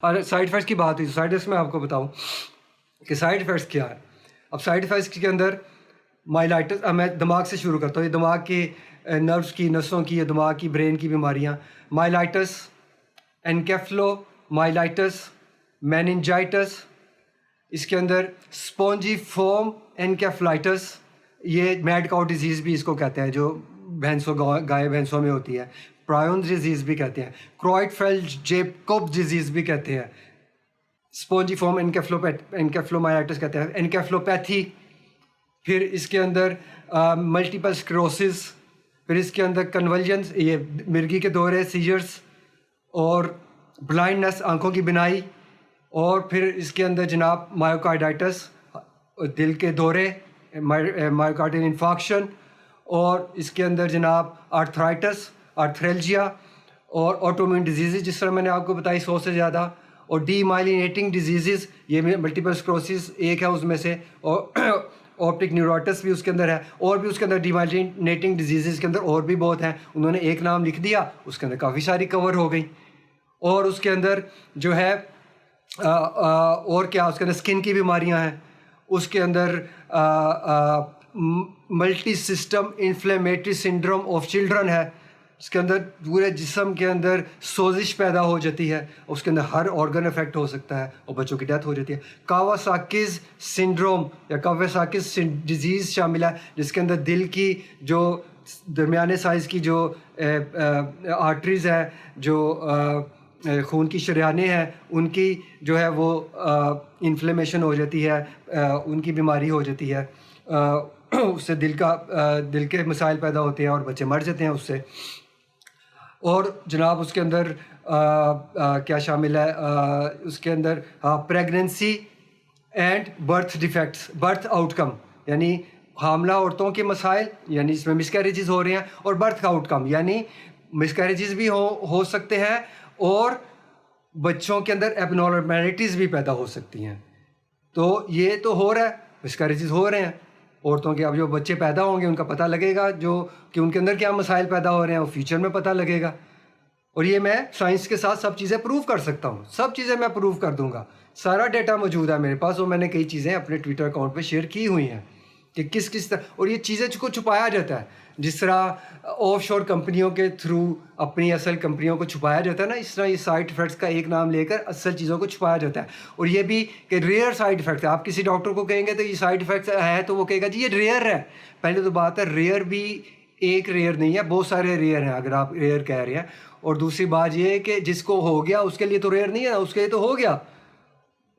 اور side effects کی بات ہوئی، سائڈ افیکٹس میں آپ کو بتاؤں کہ سائڈ افیکٹس کیا ہے. اب سائڈ افیکٹس کے اندر مائلائٹس، میں دماغ سے شروع کرتا ہوں. یہ دماغ کے نروس کی، نسوں کی، یا دماغ کی، برین کی بیماریاں. مائلائٹس، انکیفلو مائلائٹس، میننجائٹس، اس کے اندر اسپونجی فوم انکیفلائٹس، یہ میڈ کاؤ ڈیزیز بھی اس کو کہتے ہیں، جو بھینسوں، گائے بھینسوں میں ہوتی ہے. پرائون ڈیزیز بھی کہتے ہیں، کرائٹ فیل جیکوب ڈیزیز بھی کہتے ہیں، اسپونجی فوم انکیفلومائلائٹس کہتے ہیں. انکیفلوپیتھی، پھر اس کے اندر ملٹیپل اسکلروسس، پھر اس کے اندر کنولجنس، یہ مرگی کے دورے، سیجرس، اور بلائنڈنس، آنکھوں کی بینائی، اور پھر اس کے اندر جناب مایوکارڈائٹس، دل کے دورے، مایوکارڈین انفارکشن، اور اس کے اندر جناب آرتھرائٹس، آرتھریلجیا، اور آٹومیون ڈیزیزز جس طرح میں نے آپ کو بتائی 100 سے زیادہ، اور ڈی مائلینیٹنگ ڈیزیزز، یہ ملٹیپل اسکلروسس ایک ہے اس میں سے، اور آپٹک نیوروٹس بھی اس کے اندر ہے، اور بھی اس کے اندر ڈی مائلینیٹنگ ڈیزیزز کے اندر اور بھی بہت ہیں. انہوں نے ایک نام لکھ دیا، اس کے اندر کافی ساری کور ہو گئی. اور اس کے اندر جو ہے اور کیا، اس کے اندر اسکن کی بیماریاں ہیں، اس کے اندر multi system inflammatory syndrome of children ہے، اس کے اندر پورے جسم کے اندر سوزش پیدا ہو جاتی ہے، اس کے اندر ہر آرگن افیکٹ ہو سکتا ہے، اور بچوں کی ڈیتھ ہو جاتی ہے. کاواساکیز سنڈروم یا کاواساکیز ڈیزیز شامل ہے، جس کے اندر دل کی جو درمیانے سائز کی جو آرٹریز ہے، جو خون کی شریانیں ہیں، ان کی جو ہے وہ انفلیمیشن ہو جاتی ہے، ان کی بیماری ہو جاتی ہے، اس سے دل کے مسائل پیدا ہوتے ہیں اور بچے مر جاتے ہیں اس سے. اور جناب اس کے اندر کیا شامل ہے، اس کے اندر pregnancy and birth defects, birth outcome, یعنی حاملہ عورتوں کے مسائل، یعنی اس میں مس کیریجز ہو رہے ہیں، اور برتھ آؤٹ کم، یعنی مس کیریجز بھی ہو سکتے ہیں، اور بچوں کے اندر ایبنارملٹیز بھی پیدا ہو سکتی ہیں. تو یہ تو ہو رہا ہے، مس کیریجز ہو رہے ہیں عورتوں کے. اب جو بچے پیدا ہوں گے ان کا پتہ لگے گا، جو کہ ان کے اندر کیا مسائل پیدا ہو رہے ہیں، وہ فیوچر میں پتہ لگے گا. اور یہ میں سائنس کے ساتھ سب چیزیں پروو کر سکتا ہوں، سب چیزیں میں پروو کر دوں گا. سارا ڈیٹا موجود ہے میرے پاس، اور میں نے کئی چیزیں اپنے ٹویٹر اکاؤنٹ پہ شیئر کی ہوئی ہیں کہ کس طرح. اور یہ چیزیں کو چھپایا جاتا ہے، جس طرح آف شور کمپنیوں کے تھرو اپنی اصل کمپنیوں کو چھپایا جاتا ہے نا، اس طرح یہ سائڈ افیکٹس کا ایک نام لے کر اصل چیزوں کو چھپایا جاتا ہے. اور یہ بھی کہ ریئر سائڈ افیکٹس ہے. آپ کسی ڈاکٹر کو کہیں گے تو یہ سائڈ افیکٹس ہے، تو وہ کہے گا جی یہ ریئر ہے. پہلے تو بات ہے ریئر بھی ایک ریئر نہیں ہے، بہت سارے ریئر ہیں اگر آپ ریئر کہہ رہے ہیں. اور دوسری بات یہ ہے کہ جس کو ہو گیا اس کے لیے تو ریئر نہیں ہے، اس کے لیے تو ہو گیا.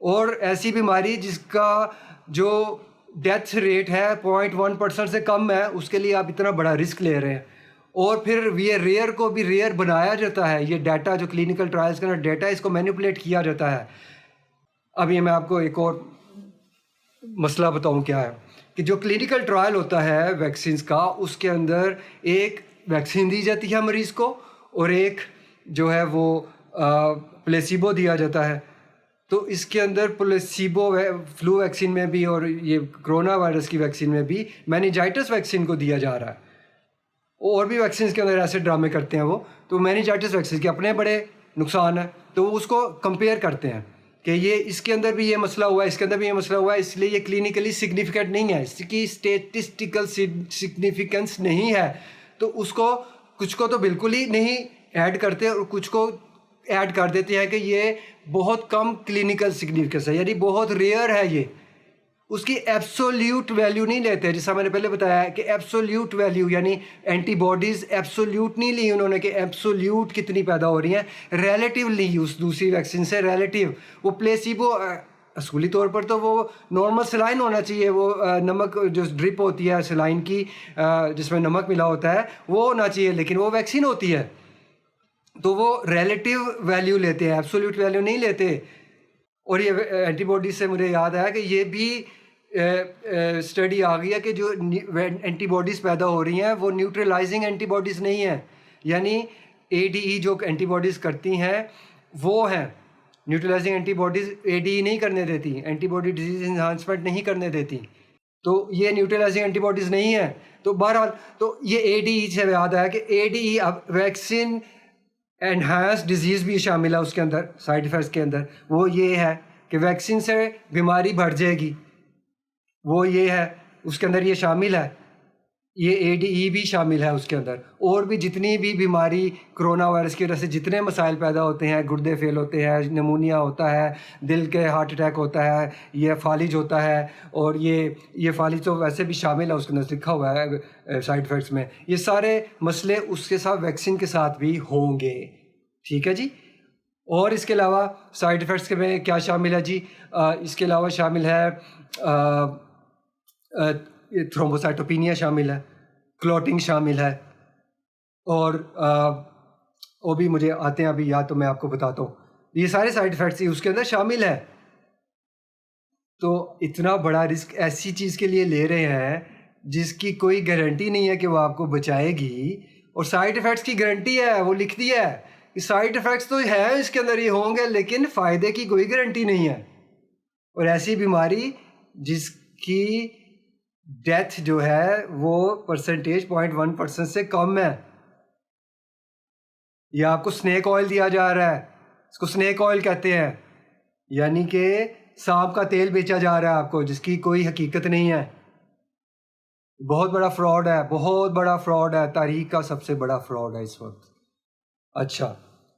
اور ایسی بیماری جس کا جو ڈیتھ ریٹ ہے 0.1% سے کم ہے، اس کے لیے آپ اتنا بڑا رسک لے رہے ہیں. اور پھر یہ ریئر کو بھی ریئر بنایا جاتا ہے. یہ ڈیٹا جو کلینکل ٹرائلز کا ڈیٹا ہے، اس کو مینیپولیٹ کیا جاتا ہے. اب یہ میں آپ کو ایک اور مسئلہ بتاؤں کیا ہے کہ جو کلینکل ٹرائل ہوتا ہے ویکسینز کا، اس کے اندر ایک ویکسین دی جاتی ہے مریض کو، اور ایک جو ہے وہ پلیسیبو دیا جاتا ہے. تو اس کے اندر پلیسیبو فلو ویکسین میں بھی، اور یہ کرونا وائرس کی ویکسین میں بھی میننجائٹس ویکسین کو دیا جا رہا ہے. اور بھی ویکسینز کے اندر ایسے ڈرامے کرتے ہیں وہ. تو میننجائٹس ویکسین کے اپنے بڑے نقصان ہیں، تو وہ اس کو کمپیئر کرتے ہیں کہ یہ اس کے اندر بھی یہ مسئلہ ہوا ہے، اس کے اندر بھی یہ مسئلہ ہوا ہے، اس لیے یہ کلینکلی سگنیفیکینٹ نہیں ہے، اس کی اسٹیٹسٹیکل سگنیفیکنس نہیں ہے. تو اس کو کچھ کو تو بالکل ہی نہیں ایڈ کرتے، اور کچھ کو ایڈ کر دیتے ہیں کہ یہ بہت کم کلینکل سگنیفیکنس ہے، یعنی بہت ریئر ہے. یہ اس کی ایبسولیوٹ ویلیو نہیں لیتے، جیسا میں نے پہلے بتایا ہے کہ ایبسولیوٹ ویلیو، یعنی اینٹی باڈیز ایبسولیوٹ نہیں لی انہوں نے کہ ایبسولیوٹ کتنی پیدا ہو رہی ہیں، ریلیٹیو لی اس دوسری ویکسین سے، ریلیٹیو. وہ پلیسیبو اصولی طور پر تو وہ نارمل سلائن ہونا چاہیے، وہ نمک جو ڈرپ ہوتی ہے سلائن کی جس میں نمک ملا ہوتا ہے وہ ہونا چاہیے، لیکن وہ ویکسین ہوتی ہے. تو وہ ریلیٹیو ویلیو لیتے ہیں، ایبسولیوٹ ویلیو نہیں لیتے. اور یہ اینٹی باڈیز سے مجھے یاد آیا کہ یہ بھی اسٹڈی آ گئی ہے کہ جو اینٹی باڈیز پیدا ہو رہی ہیں وہ نیوٹرلائزنگ اینٹی باڈیز نہیں ہیں، یعنی اے ڈی ای جو اینٹی باڈیز کرتی ہیں وہ ہیں. نیوٹرلائزنگ اینٹی باڈیز اے ڈی ای نہیں کرنے دیتی، اینٹی باڈی ڈیزیز انہانسمنٹ نہیں کرنے دیتی، تو یہ نیوٹرلائزنگ اینٹی باڈیز نہیں ہیں. تو بہرحال تو یہ اے ڈی ای سے یاد آیا کہ اے ڈی ای اب ویکسین انہانس ڈیزیز بھی شامل ہے اس کے اندر سائیڈ ایفیکٹس کے اندر. وہ یہ ہے کہ ویکسین سے بیماری بڑھ جائے گی, وہ یہ ہے اس کے اندر یہ شامل ہے. یہ ADE بھی شامل ہے اس کے اندر. اور بھی جتنی بھی بیماری کرونا وائرس کی وجہ سے جتنے مسائل پیدا ہوتے ہیں, گردے فیل ہوتے ہیں, نمونیا ہوتا ہے, دل کے ہارٹ اٹیک ہوتا ہے, یہ فالج ہوتا ہے, اور یہ فالج تو ویسے بھی شامل ہے اس کے اندر لکھا ہوا ہے سائیڈ ایفیکٹس میں. یہ سارے مسئلے اس کے ساتھ ویکسین کے ساتھ بھی ہوں گے. ٹھیک ہے جی. اور اس کے علاوہ سائیڈ ایفیکٹس کے میں کیا شامل ہے جی؟ اس کے علاوہ شامل ہے تھرومبوسائٹوپینیا شامل ہے, کلوٹنگ شامل ہے, اور وہ بھی مجھے آتے ہیں ابھی یاد, تو میں آپ کو بتاتا ہوں. یہ سارے سائیڈ ایفیکٹس اس کے اندر شامل ہے. تو اتنا بڑا رسک ایسی چیز کے لیے لے رہے ہیں جس کی کوئی گارنٹی نہیں ہے کہ وہ آپ کو بچائے گی, اور سائیڈ ایفیکٹس کی گارنٹی ہے, وہ لکھ دی ہے کہ سائیڈ ایفیکٹس تو ہے اس کے اندر, یہ ہوں گے, لیکن فائدے کی کوئی گارنٹی نہیں ہے. اور ایسی بیماری جس کی ڈیتھ جو ہے وہ پرسنٹیج 0.1% سے کم ہے. یہ آپ کو سنیک آئل دیا جا رہا ہے, اس کو سنیک آئل کہتے ہیں, یعنی کہ سانپ کا تیل بیچا جا رہا ہے آپ کو, جس کی کوئی حقیقت نہیں ہے. بہت بڑا فراڈ ہے, بہت بڑا فراڈ ہے, تاریخ کا سب سے بڑا فراڈ ہے اس وقت. اچھا.